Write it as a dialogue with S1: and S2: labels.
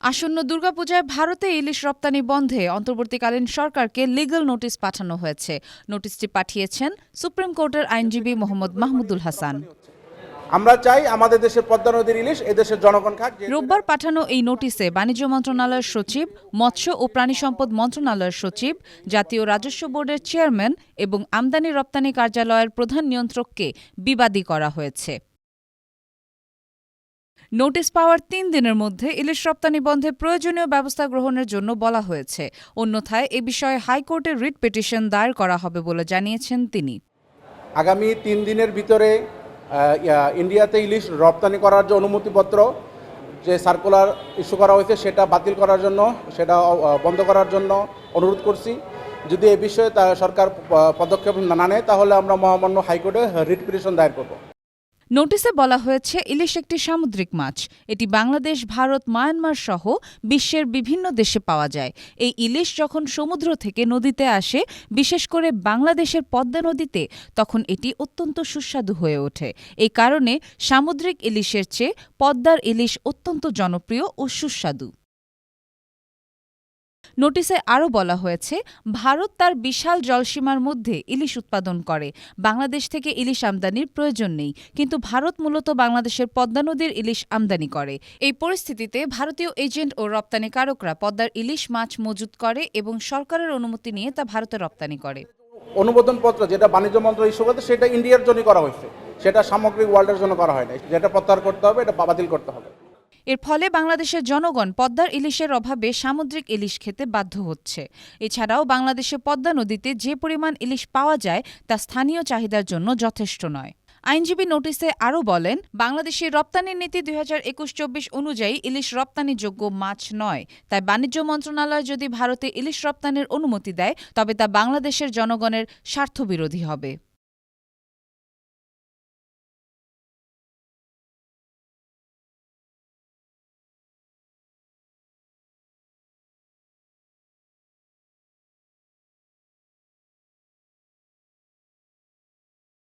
S1: আসন্ন দুর্গাপূজায় ভারতে ইলিশ রপ্তানি বন্ধে অন্তর্বর্তীকালীন সরকারকে লিগ্যাল নোটিশ পাঠানো হয়েছে। নোটিশটি পাঠিয়েছেন সুপ্রিম কোর্টের আইনজীবী মোহাম্মদ মাহমুদুল হাসান।
S2: আমরা চাই আমাদের দেশের পদ্মা নদীর ইলিশ এদেশের জনগণ খাক।
S1: রোববার পাঠানো এই নোটিশে বাণিজ্য মন্ত্রণালয়ের সচিব, মৎস্য ও প্রাণী সম্পদ মন্ত্রণালয়ের সচিব, জাতীয় রাজস্ব বোর্ডের চেয়ারম্যান এবং আমদানি রপ্তানি কার্যালয়ের প্রধান নিয়ন্ত্রককে বিবাদী করা হয়েছে। নোটিশ পাওয়ার ৩ দিনের মধ্যে ইলিশ রপ্তানি বন্ধে প্রয়োজনীয় ব্যবস্থা গ্রহণের জন্য বলা হয়েছে। অন্যথায় এ বিষয়ে হাইকোর্টে রিট পিটিশন দায়ের করা হবে বলে জানিয়েছেন তিনি।
S2: আগামী ৩ দিনের ভিতরে ইন্ডিয়াতে ইলিশ রপ্তানি করার যে অনুমতিপত্র যে সার্কুলার ইস্যু করা হয়েছে সেটা বাতিল করার জন্য, সেটা বন্ধ করার জন্য অনুরোধ করছি। যদি এ বিষয়ে সরকার পদক্ষেপ না নেয় তাহলে আমরা মহামান্য হাইকোর্টে রিট পিটিশন দায়ের করব।
S1: নোটিশে বলা হয়েছে ইলিশ একটি সামুদ্রিক মাছ। এটি বাংলাদেশ, ভারত, মায়ানমার সহ বিশ্বের বিভিন্ন দেশে পাওয়া যায়। এই ইলিশ যখন সমুদ্র থেকে নদীতে আসে, বিশেষ করে বাংলাদেশের পদ্মা নদীতে, তখন এটি অত্যন্ত সুস্বাদু হয়ে ওঠে। এই কারণে সামুদ্রিক ইলিশের চেয়ে পদ্মার ইলিশ অত্যন্ত জনপ্রিয় ও সুস্বাদু। নোটিশে আরও বলা হয়েছে, ভারত তার বিশাল জলসীমার মধ্যে ইলিশ উৎপাদন করে। বাংলাদেশ থেকে ইলিশ আমদানির প্রয়োজন নেই, কিন্তু ভারত মূলত বাংলাদেশের পদ্মা নদীর ইলিশ আমদানি করে। এই পরিস্থিতিতে ভারতীয় এজেন্ট ও রপ্তানিকারকরা পদ্মার ইলিশ মাছ মজুত করে এবং সরকারের অনুমতি নিয়ে তা ভারতে রপ্তানি করে।
S2: অনুমোদনপত্র যেটা বাণিজ্য মন্ত্রণালয় ইস্যু করতে সেটা ইন্ডিয়ার জন্য করা হয়েছে, সেটা সামগ্রিক ওয়ার্ল্ডের জন্য করা হয় না। যেটা প্রত্যাহার করতে হবে, এটা বাতিল করতে হবে।
S1: এর ফলে বাংলাদেশের জনগণ পদ্মার ইলিশের অভাবে সামুদ্রিক ইলিশ খেতে বাধ্য হচ্ছে। এছাড়াও বাংলাদেশে পদ্মা নদীতে যে পরিমাণ ইলিশ পাওয়া যায় তা স্থানীয় চাহিদার জন্য যথেষ্ট নয়। আইনজীবী নোটিশে আরও বলেন, বাংলাদেশের রপ্তানি নীতি ২০২১-২৪ অনুযায়ী ইলিশ রপ্তানিযোগ্য মাছ নয়। তাই বাণিজ্য মন্ত্রণালয় যদি ভারতে ইলিশ রপ্তানির অনুমতি দেয়, তবে তা বাংলাদেশের জনগণের স্বার্থবিরোধী হবে।